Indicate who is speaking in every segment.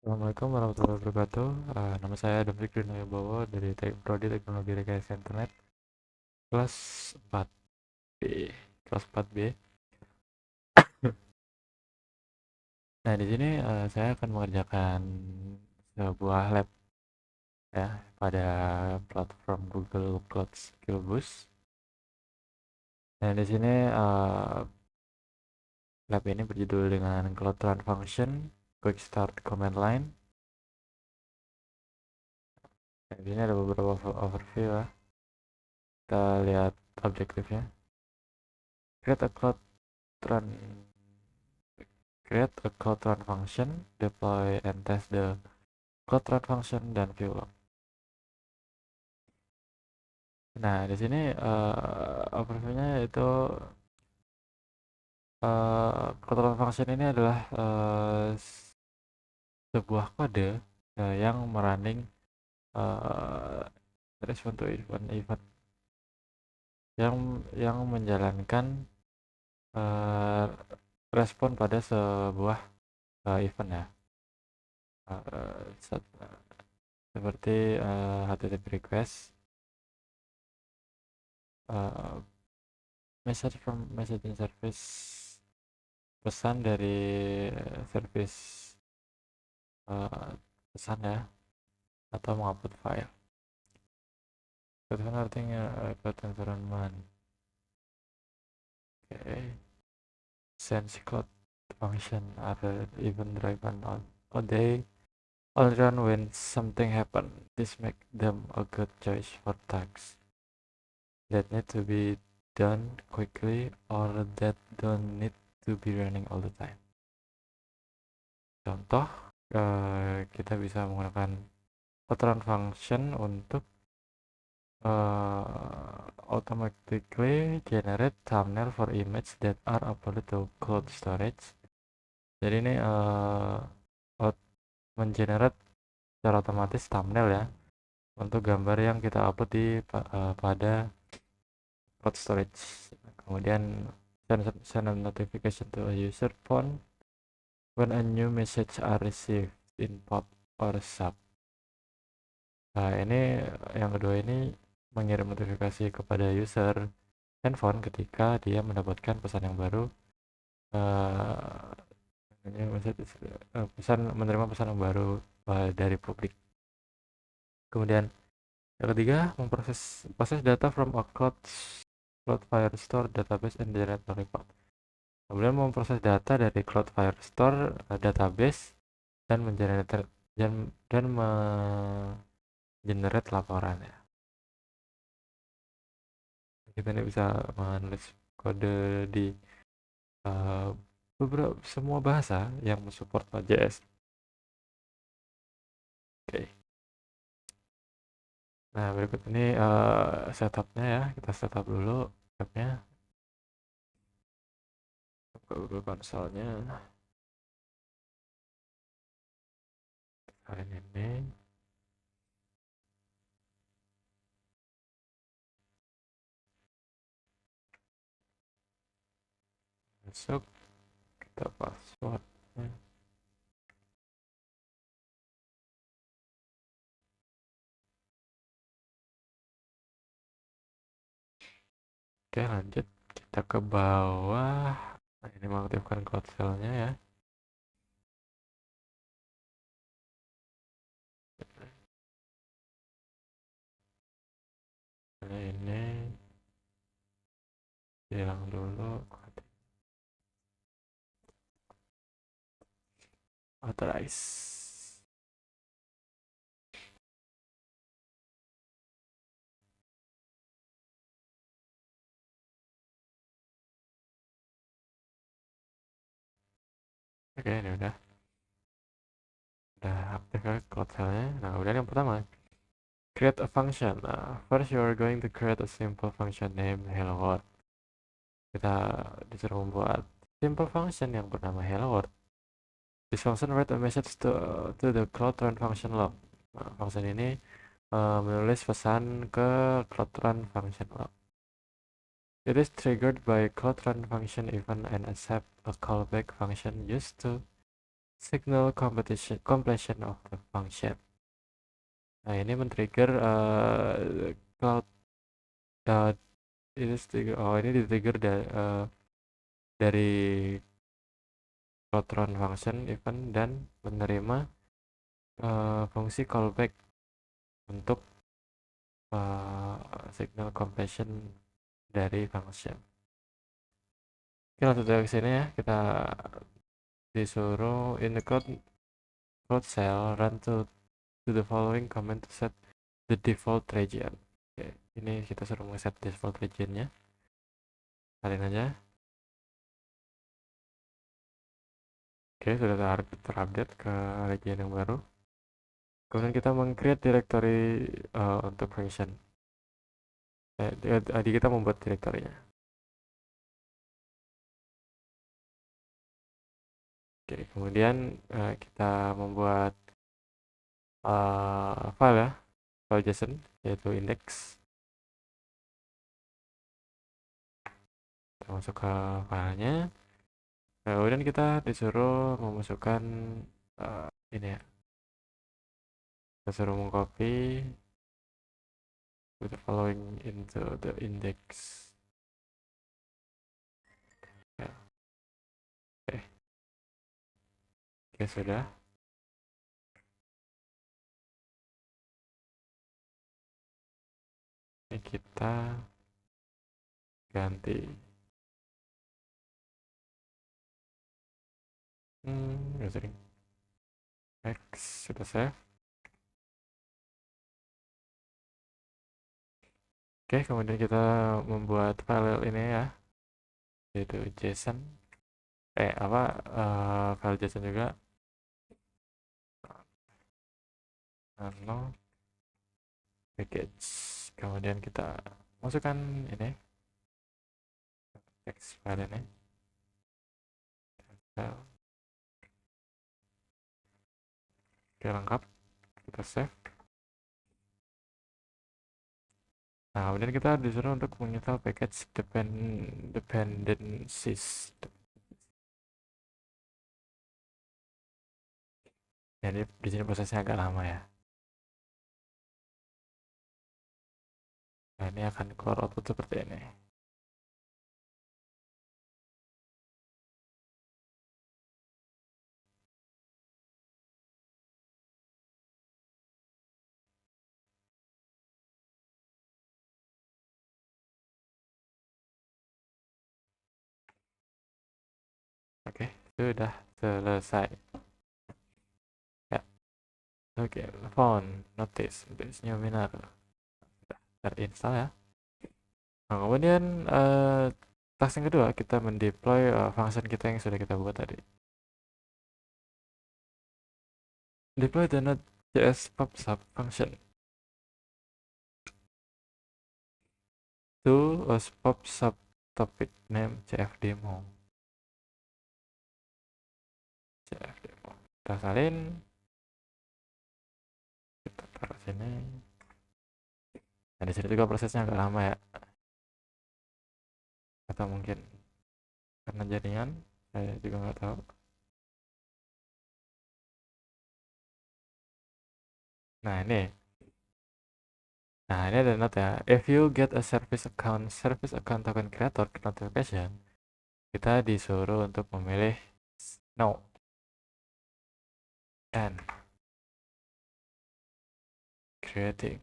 Speaker 1: Assalamualaikum warahmatullahi wabarakatuh. Nama saya David Rino Wibowo dari Prodi Teknologi Rekayasa Internet kelas 4B. Kelas 4B. Nah, di sini saya akan mengerjakan sebuah lab ya pada platform Google Cloud Skill Boost. Nah, di sini lab ini berjudul dengan Cloud Run Function Quick Start Command Line. Nah, di sini ada beberapa overview ya. Kita lihat objektifnya. Create a Cloud Run Create a cloud run function, deploy and test the cloud run function, dan view log. Nah, di sini overview-nya itu cloud run function ini adalah sebuah kode yang merunning uh, respond to event yang menjalankan uh, respon pada sebuah event ya. Seperti HTTP request, uh, messaging service, pesan dari service uh, pesan ya, atau mengupload file. Itu kan artinya cloud environment. Okay. Sense cloud function are even driven on or they all run when something happen. This make them a good choice for tasks that need to be done quickly or that don't need to be running all the time. Contoh, kita bisa menggunakan run function untuk automatically generate thumbnail for image that are uploaded to cloud storage. Jadi ini mengenerate secara otomatis thumbnail ya untuk gambar yang kita upload di pada cloud storage. Kemudian send a notification to a user phone when a new message are received in pop or sub. Nah, ini yang kedua ini mengirim notifikasi kepada user handphone ketika dia mendapatkan pesan yang baru, menerima pesan yang baru dari publik. Kemudian yang ketiga, proses data from a cloud Firestore database and generate a report. Kemudian memproses data dari Cloud Firestore database dan mengenerate laporan ya. Kita ini bisa menulis kode di beberapa semua bahasa yang mensupport Node.js. Oke. Nah, berikut ini setupnya ya. Kita setup dulu webnya. Buka Google Console-nya. Ini. Masuk. Kita passwordnya. Oke, lanjut. Kita ke bawah. Nah, ini mengaktifkan cloud shell-nya ya. Nah, ini hilang dulu. Authorize. Oke, ini udah aktif ya cloud shell-nya. Nah, kemudian yang pertama, create a function. First you are going to create a simple function name hello world. Kita disuruh membuat simple function yang bernama hello world. This function write a message to the cloud run function log. Nah, function ini menulis pesan ke cloud run function log. It is triggered by cloud run function event and accept a callback function used to signal completion of the function. Nah, ini men-trigger cloud uh, ini di-trigger dari cloud run function event dan menerima fungsi callback untuk signal completion dari function. Oke, langsung dari sini ya, kita disuruh in the code cell run to the following command to set the default region. Oke, ini kita suruh set default regionnya. Salin aja. Oke, sudah terupdate ke region yang baru. Kemudian kita meng-create directory untuk function. Tadi kita membuat direktorinya. Oke, kemudian kita membuat file ya, file JSON yaitu index. Kita masuk ke filenya. Kemudian kita disuruh memasukkan ini ya. Kita suruh mengcopy the following into the index. Ya. Oke, sudah. Ini kita ganti. Sering. X sudah save. Oke, kemudian kita membuat file ini ya, yaitu JSON. File JSON juga. Lalu package. Kemudian kita masukkan ini text file ini. Oke, lengkap. Kita save. Nah, kemudian kita disuruh untuk menginstal package dependencies. Jadi di sini prosesnya agak lama ya. Nah, ini akan keluar output seperti ini. Oke, sudah selesai. Ya, oke, phone notice this new winner sudah terinstall ya. Nah, kemudian task yang kedua kita mendeploy function kita yang sudah kita buat tadi. Deploy the Node.js PubSub function to a PubSub topic name cfdemo. Kita salin, kita taruh sini. Nah, di sini juga prosesnya agak lama ya, atau mungkin karena jaringan, saya juga nggak tahu. Nah, ini ada note ya. If you get a service account token creator notification, kita disuruh untuk memilih no and creating.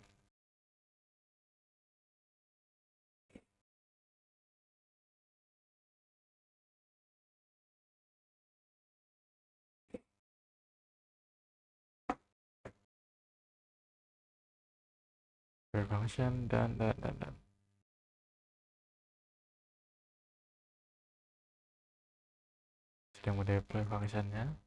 Speaker 1: Function dan sedang mendeploy functionnya.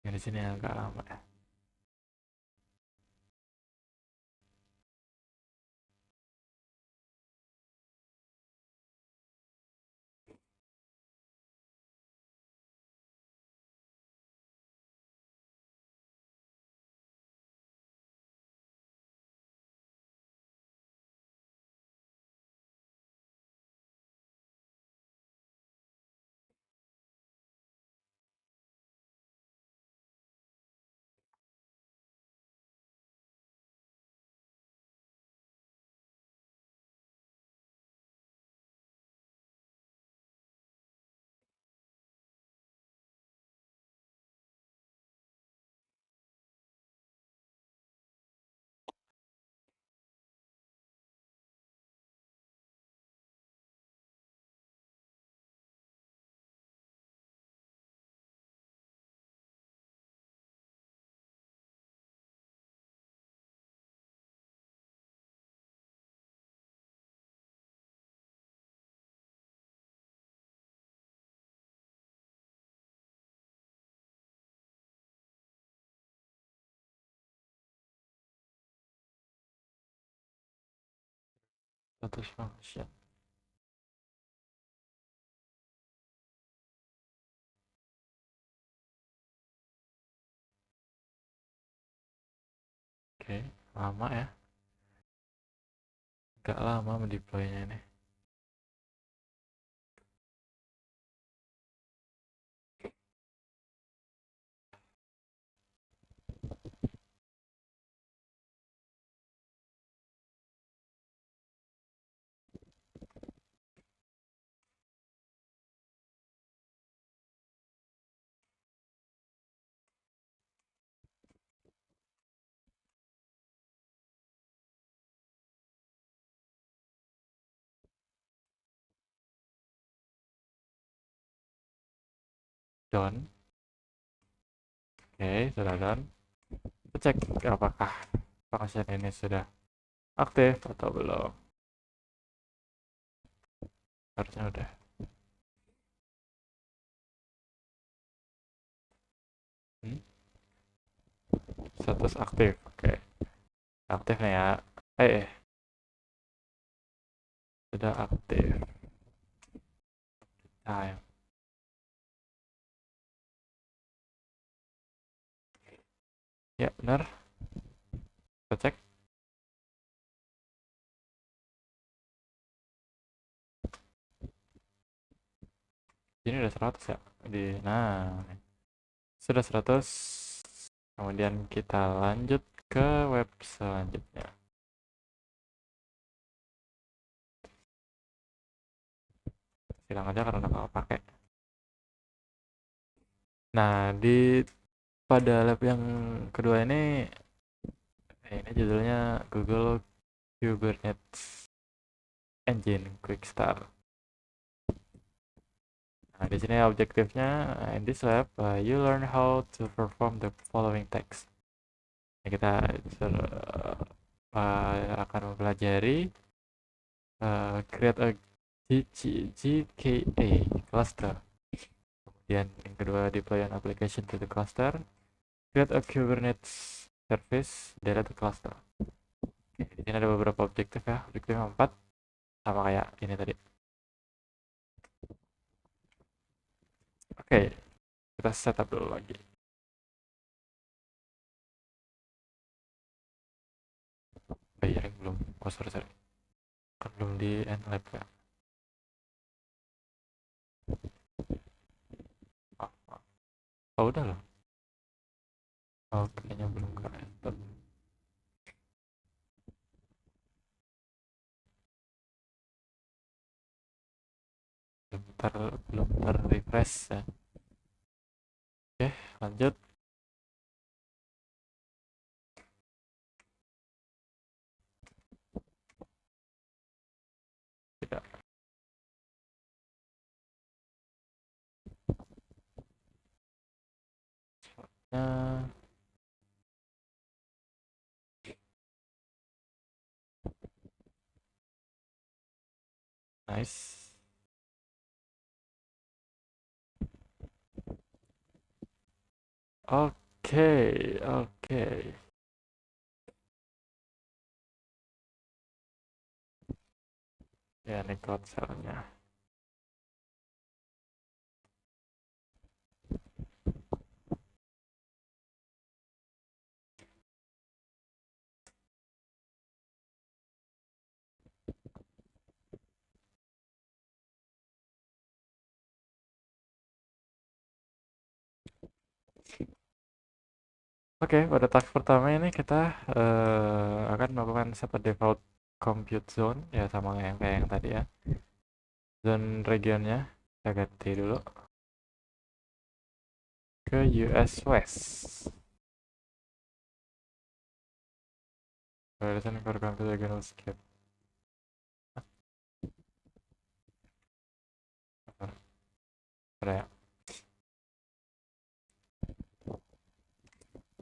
Speaker 1: Ya, di sini agak lama ya. status function. Oke, lama ya. Agak lama mendeploynya ini. Done. Oke, sudah done. Kita cek apakah function ini sudah aktif atau belum. Harusnya udah. Status aktif. Oke. Aktif nih ya. Sudah aktif. Time. Ya, benar. Kita cek. Ini udah 100 ya. Nah, sudah 100. Kemudian kita lanjut ke web selanjutnya. Silang aja karena nggak pakai. Nah, pada lab yang kedua ini judulnya Google Kubernetes Engine Quick Start. Nah, di sini objektifnya, in this lab, you learn how to perform the following tasks. Nah, kita akan mempelajari create a GKA cluster. Kemudian yang kedua, deploy an application to the cluster. Create a Kubernetes service delete the cluster. Oke, di sini ada beberapa objektif ya. Objektif 4 sama kayak ini tadi. Oke, kita setup dulu lagi. Layering belum. Oh, sorry. Kan belum di end lab ya. Oh, udah loh. Oh, kayaknya belum ke enter. Belum refresh ya. Oke, lanjut. Tidak. Nah, nice. Oke. Ya, ini cloud cell-nya. Oke, pada task pertama ini kita akan melakukan set default compute zone ya, sama yang kayak yang tadi ya. Zone regionnya kita ganti dulu ke US West. Listen for computer general skip. Ada ya.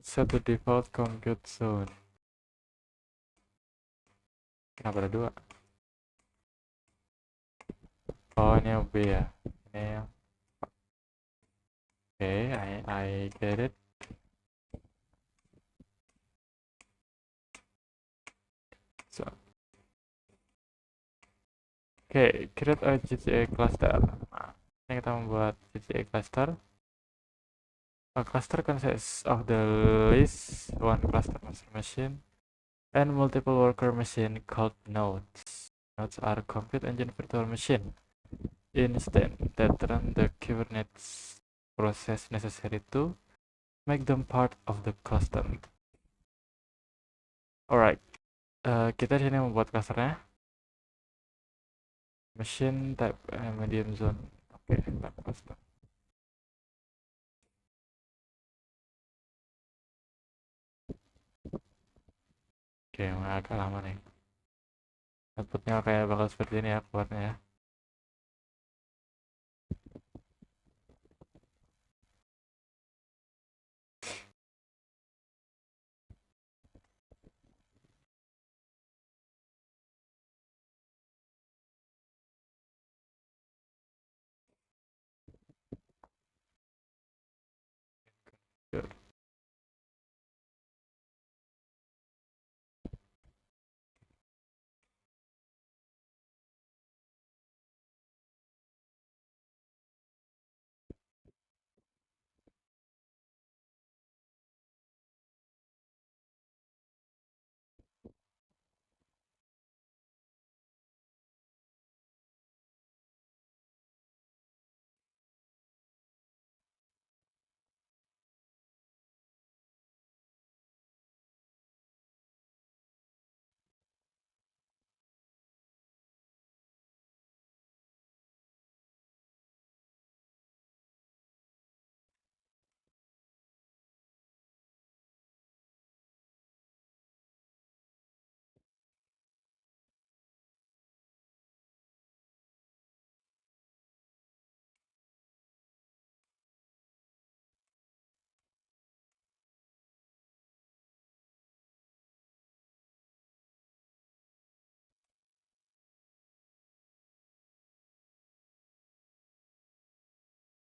Speaker 1: Set the default compute zone. Kenapa ada dua? Oh, ini yang B ya. Ini yang okay, I get it. So, Oke, create a GCA cluster. Nah, ini kita membuat GCA cluster. A cluster consists of the list one cluster master machine and multiple worker machine called nodes. Nodes are compute engine virtual machine instance that run the Kubernetes process necessary to make them part of the cluster. Alright, kita di sini membuat clusternya. Machine type medium zone. Oke, type cluster. Oke, agak lama nih. Outputnya kayak bakal seperti ini ya keluarnya ya.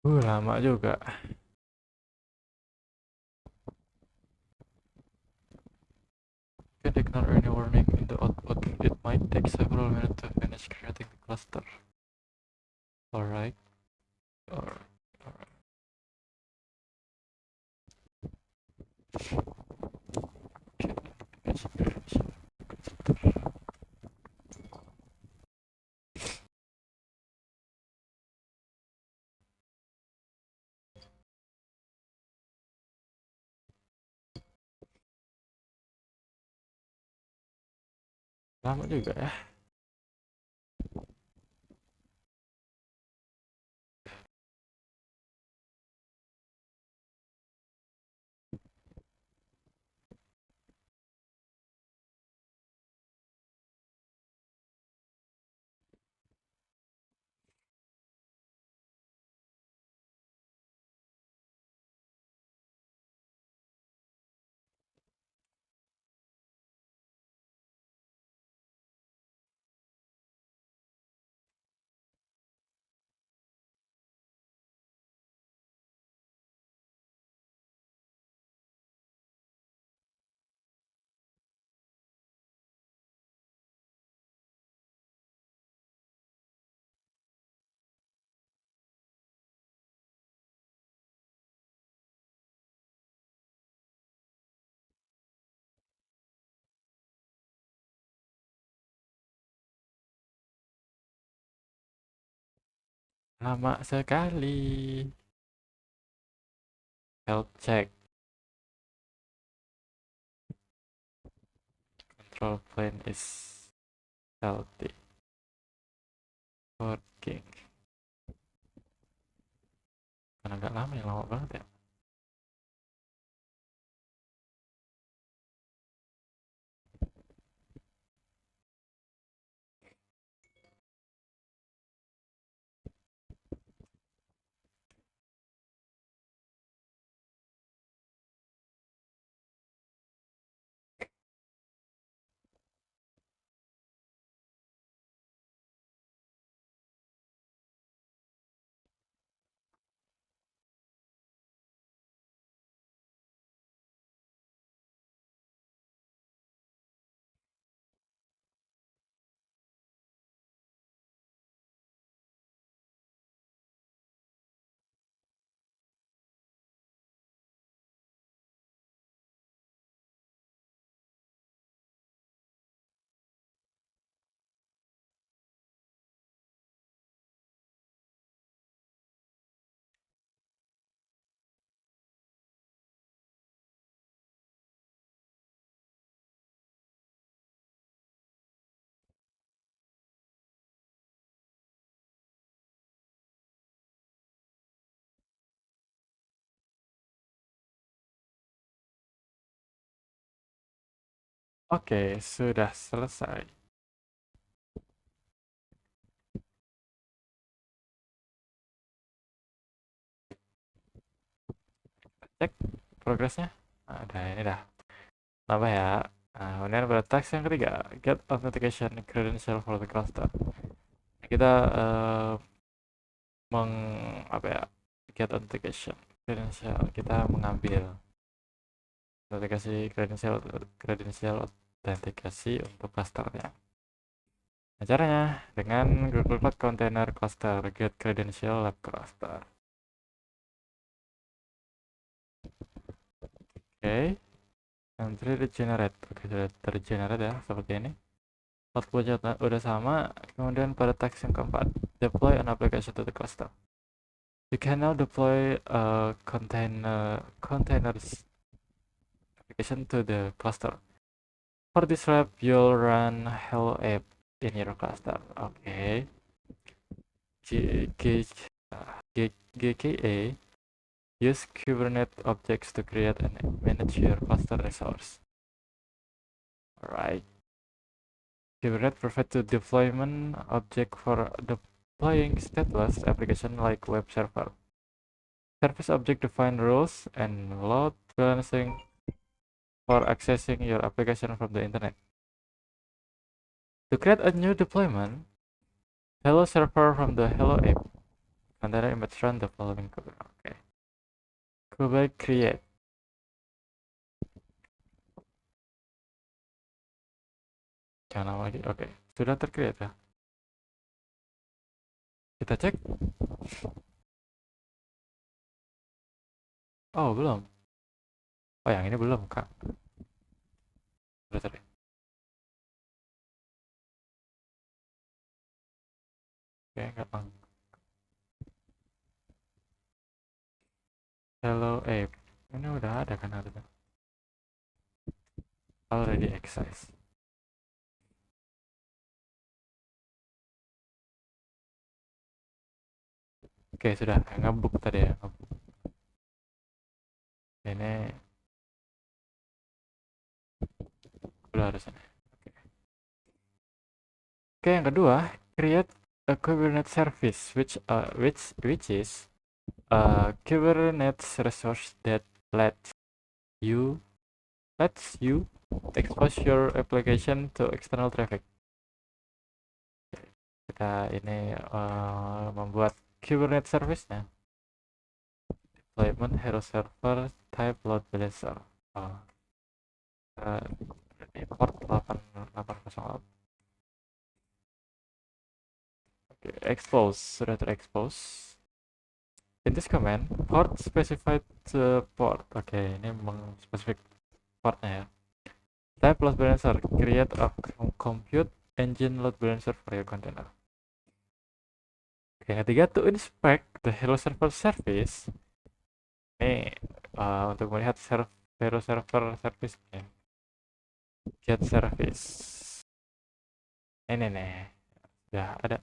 Speaker 1: Lama juga. Can ignore any warning in the output. It might take several minutes to finish creating the cluster. Alright. Alright. Lama juga ya. Lama sekali. Health check. Control plane is healthy. Working. Kan agak lama ya, lama banget ya. Oke, sudah selesai. Cek progresnya. Ada ini dah. Nambah ya. Nah, kemudian pada teks yang ketiga, get authentication credential for the cluster. Kita meng apa ya? Get authentication credential. Kita mengambil kredensial autentikasi untuk clusternya. Nah, caranya dengan Google Cloud Container Cluster get credential lab cluster. Oke, nanti regenerate. Oke, sudah tergenerate ya seperti ini. Outputnya udah sama. Kemudian pada teks yang keempat, deploy an application to the cluster. You can now deploy a containers application to the cluster. For this lab, you'll run hello app in your cluster. Okay. GKA use Kubernetes objects to create and manage your cluster resource. Alright. Kubernetes provides a deployment object for deploying stateless application like web server. Service object define rules and load balancing for accessing your application from the internet. To create a new deployment, hello server from the hello app container image run the following code. Okay. Coba create. Jangan lama lagi. Oke, sudah tercreate ya. Kita cek. Oh, belum. Oh, yang ini belum, Kak. Sudah tercreate. Oke, enggak bang. Hello app. Ini udah ada kan harusnya. Already access. Oke, sudah ngebuk tadi ya. Ngebuk. Ini udah harusnya. Oke. Oke, yang kedua, create a Kubernetes service which is a Kubernetes resource that you lets you expose your application to external traffic. Kita ini membuat Kubernetes service-nya. Deployment hero server type load balancer. Oh, ini port 8808. Okay, expose sudah terexpose. In this command, port specified port. Oke, ini mengspesifik portnya ya. Type load balancer, create a compute engine load balancer for your container. Oke, yang ketiga, to inspect the hello server service. Ini untuk melihat hello server service-nya. Get service. Ini nih, udah ada.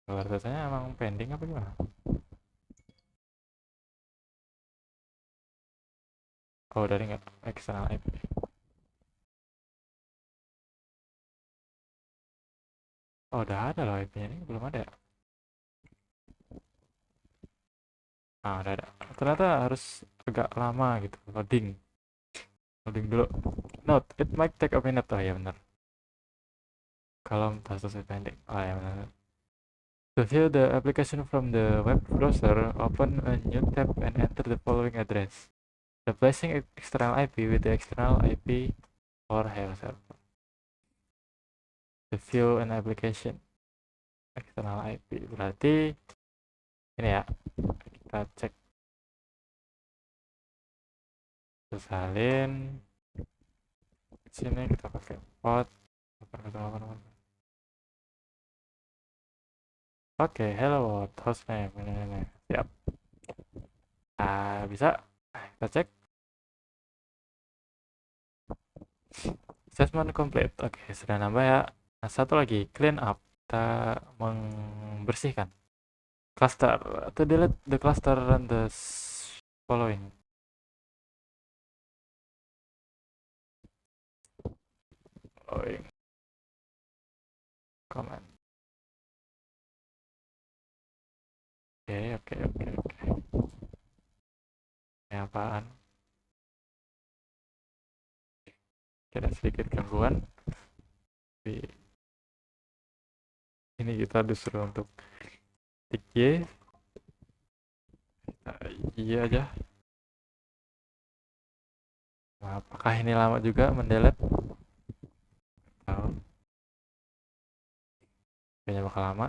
Speaker 1: Luar biasanya emang pending apa gimana? Oh, dari nggak external IP. Oh, udah ada loh IP-nya ini, belum ada ya? Ah, udah ada. Ternyata harus agak lama gitu, loading. Loading dulu. Note, it might take a minute. Oh ya benar. Kalau selesai pending. Oh ya benar. To view the application from the web browser, open a new tab and enter the following address. Replacing external IP with the external IP or hello server. To view an application external IP berarti ini ya, kita cek salin sini, kita pakai port 808. Oke, hello world hostname ini siap. Bisa kita cek assessment complete. Oke, sudah nambah ya. Nah, satu lagi clean up, kita membersihkan cluster. To delete the cluster and the following. Going command. Oke. Ini apaan? Kira sedikit gangguan. Tapi ini kita disuruh untuk tik Y. Y aja. Nah, apakah ini lama juga mendelete? Tahu. Kayaknya bakal lama.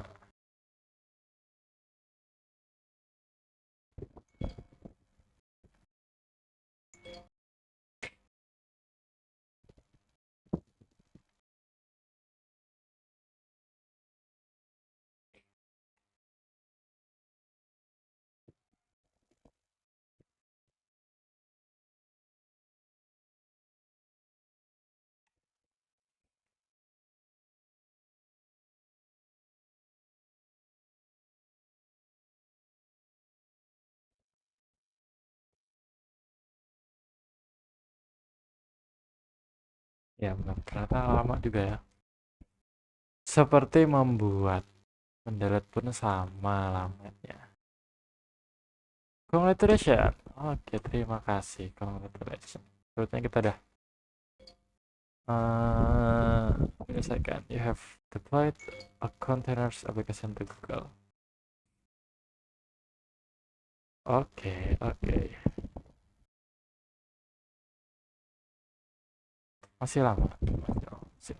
Speaker 1: Ya benar, ternyata lama juga ya. Seperti membuat mendelete pun sama lamanya. Congratulations. Oke, terima kasih. Congratulations. Berarti kita udah menyelesaikan. You have deployed a containers application to Google. Oke. Masih lama. Masih.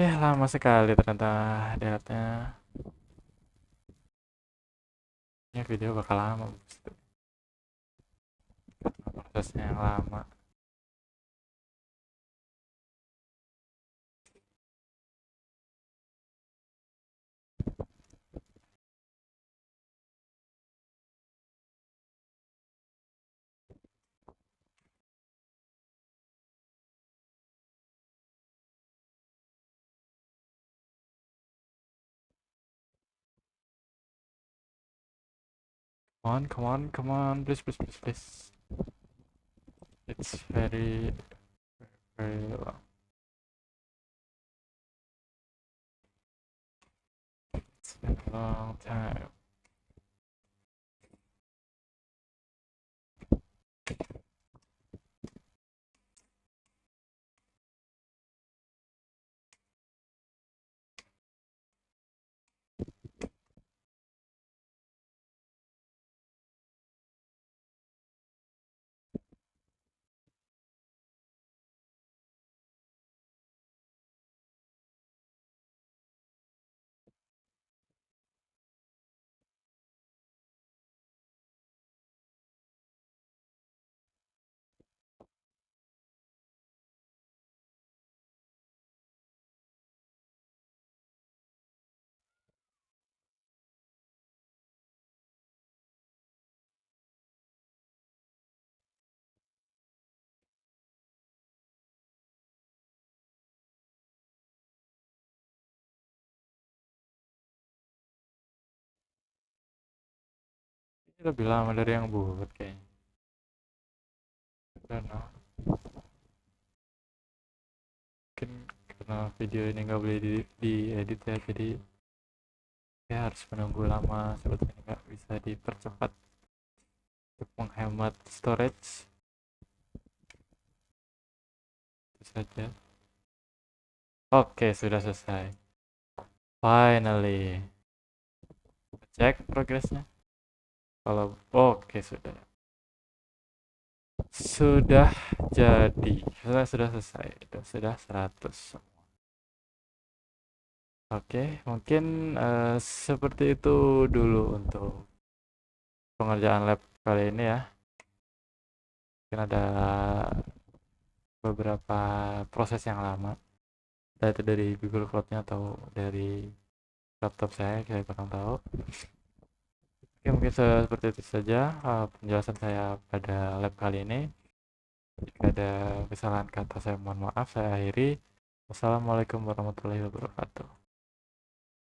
Speaker 1: Ya, lama sekali ternyata delete-nya. Ya, video bakal lama. Prosesnya yang lama. Come on. Please. It's very long. It's been a long time. Ini lebih lama dari yang buat kayaknya. I don't know. Mungkin karena video ini nggak boleh diedit ya, jadi ya harus menunggu lama. Sebetulnya nggak bisa dipercepat untuk menghemat storage. Itu saja. Oke, sudah selesai. Finally. Cek progresnya. Kalau oke sudah. Sudah jadi. Sudah selesai. Sudah 100. Oke, mungkin seperti itu dulu untuk pengerjaan lab kali ini ya. Mungkin ada beberapa proses yang lama, entah itu dari Google Cloud-nya atau dari laptop saya kurang tahu. Oke, mungkin seperti itu saja penjelasan saya pada lab kali ini. Jika ada kesalahan kata saya mohon maaf, saya akhiri. Wassalamualaikum warahmatullahi wabarakatuh.